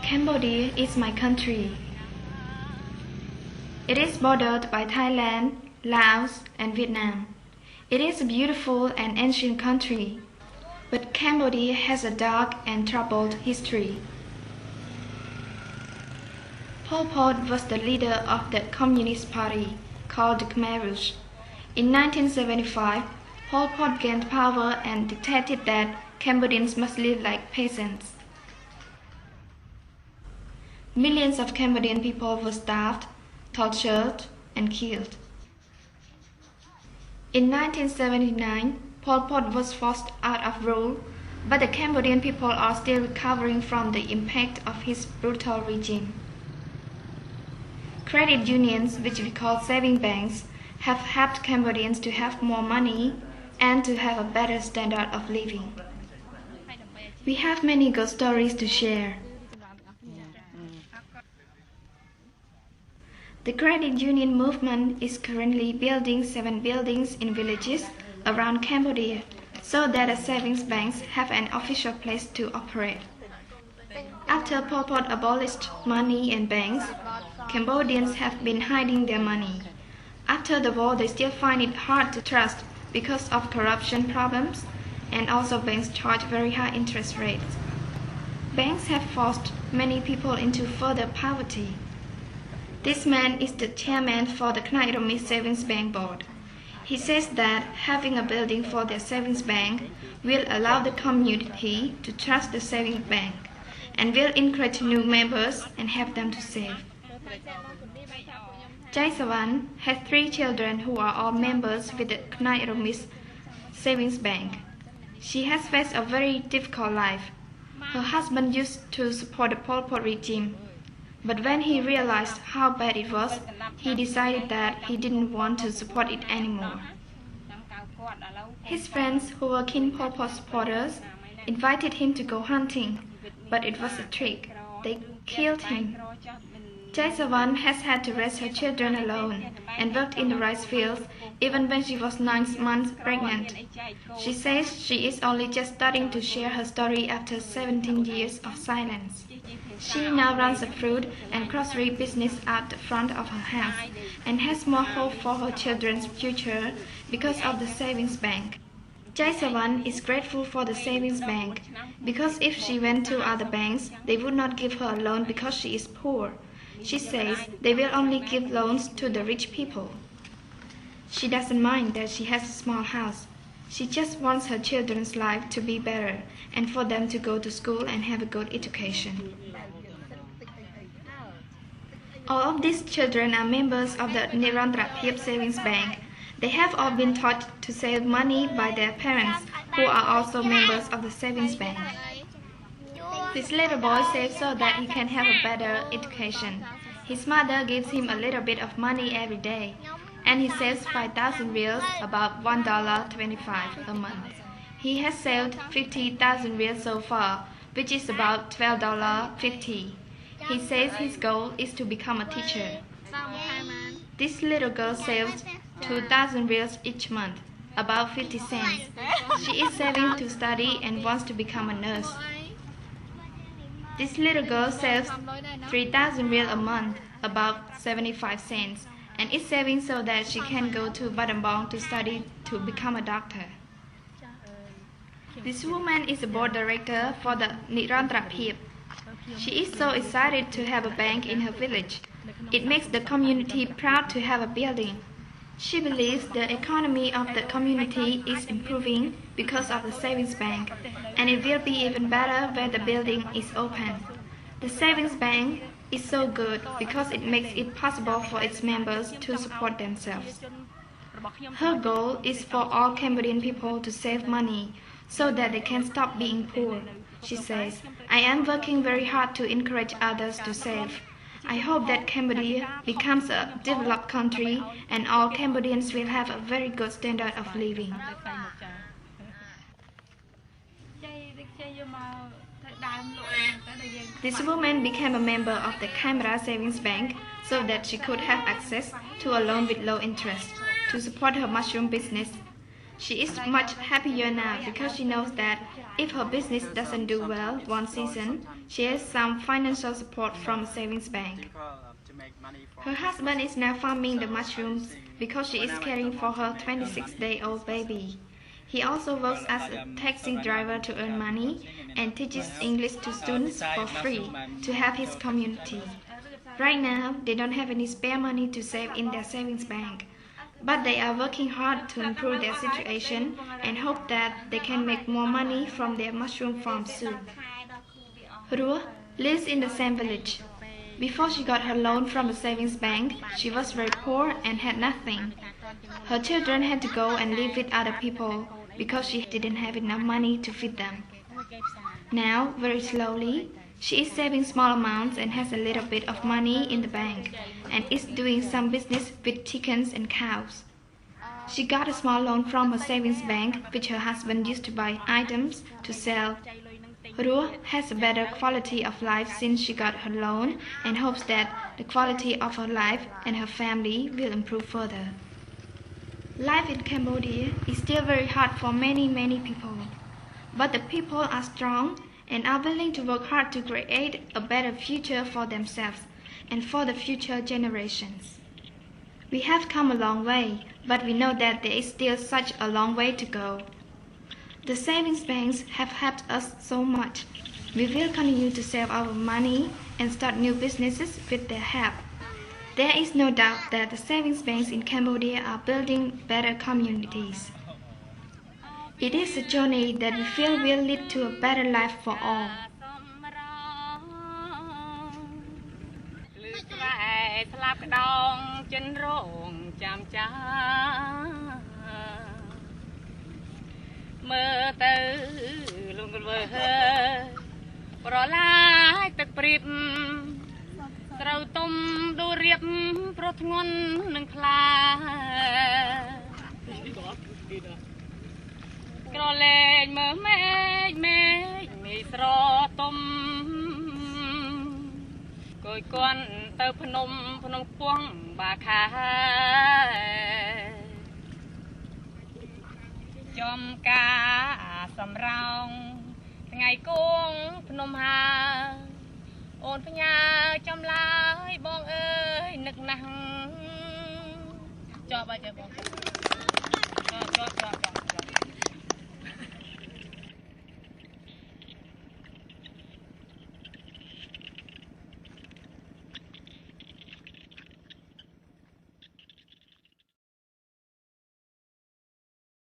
Cambodia is my country. It is bordered by Thailand, Laos, and Vietnam. It is a beautiful and ancient country, but Cambodia has a dark and troubled history. Pol Pot was the leader of the Communist Party, called the Khmer Rouge. In 1975, Pol Pot gained power and dictated that Cambodians must live like peasants. Millions of Cambodian people were starved, tortured, and killed. In 1979, Pol Pot was forced out of rule, but the Cambodian people are still recovering from the impact of his brutal regime. Credit unions, which we call saving banks, have helped Cambodians to have more money and to have a better standard of living. We have many good stories to share. The credit union movement is currently building 7 buildings in villages around Cambodia so that the savings banks have an official place to operate. After Pol Pot abolished money and banks, Cambodians have been hiding their money. After the war, they still find it hard to trust because of corruption problems, and also banks charge very high interest rates. Banks have forced many people into further poverty. This man is the chairman for the Khnai Romi Savings Bank Board. He says that having a building for their savings bank will allow the community to trust the savings bank and will encourage new members and help them to save. Jai Sawan has 3 children who are all members with the Khnai Romi Savings Bank. She has faced a very difficult life. Her husband used to support the Pol Pot regime, but when he realized how bad it was, he decided that he didn't want to support it anymore. His friends, who were keen Pol Pot supporters, invited him to go hunting, but it was a trick. They killed him. Jai Sawan has had to raise her children alone and worked in the rice fields even when she was 9 months pregnant. She says she is only just starting to share her story after 17 years of silence. She now runs a fruit and grocery business at the front of her house and has more hope for her children's future because of the savings bank. Jai Sawan is grateful for the savings bank because if she went to other banks, they would not give her a loan because she is poor. She says they will only give loans to the rich people. She doesn't mind that she has a small house. She just wants her children's life to be better and for them to go to school and have a good education. All of these children are members of the non-proft Savings Bank. They have all been taught to save money by their parents, who are also members of the savings bank. This little boy saves so that he can have a better education. His mother gives him a little bit of money every day, and he saves 5,000 reals, about $1.25 a month. He has saved 50,000 reals so far, which is about $12.50. He says his goal is to become a teacher. This little girl saves 2,000 reals each month, about 50 cents. She is saving to study and wants to become a nurse. This little girl saves 3,000 real a month, about 75 cents, and is saving so that she can go to Battambang to study to become a doctor. This woman is a board director for the non-proft. She is so excited to have a bank in her village. It makes the community proud to have a building. She believes the economy of the community is improving because of the savings bank, and it will be even better when the building is open. The savings bank is so good because it makes it possible for its members to support themselves. Her goal is for all Cambodian people to save money so that they can stop being poor. She says, "I am working very hard to encourage others to save. I hope that Cambodia becomes a developed country and all Cambodians will have a very good standard of living." This woman became a member of the Camera Savings Bank so that she could have access to a loan with low interest to support her mushroom business. She is much happier now because she knows that if her business doesn't do well one season, she has some financial support from a savings bank. Her husband is now farming the mushrooms because she is caring for her 26-day-old baby. He also works as a taxi driver to earn money and teaches English to students for free to help his community. Right now, they don't have any spare money to save in their savings bank, but they are working hard to improve their situation and hope that they can make more money from their mushroom farm soon. Rua lives in the same village. Before she got her loan from the savings bank, she was very poor and had nothing. Her children had to go and live with other people because she didn't have enough money to feed them. Now, very slowly, she is saving small amounts and has a little bit of money in the bank and is doing some business with chickens and cows. She got a small loan from her savings bank, which her husband used to buy items to sell. Rua has a better quality of life since she got her loan and hopes that the quality of her life and her family will improve further. Life in Cambodia is still very hard for many people, but the people are strong and are willing to work hard to create a better future for themselves and for the future generations. We have come a long way, but we know that there is still such a long way to go. The savings banks have helped us so much. We will continue to save our money and start new businesses with their help. There is no doubt that the savings banks in Cambodia are building better communities. It is a journey that we feel will lead to a better life for all. Ôn với nhà chăm lá bong ơi nực nắng cho bà chờ bong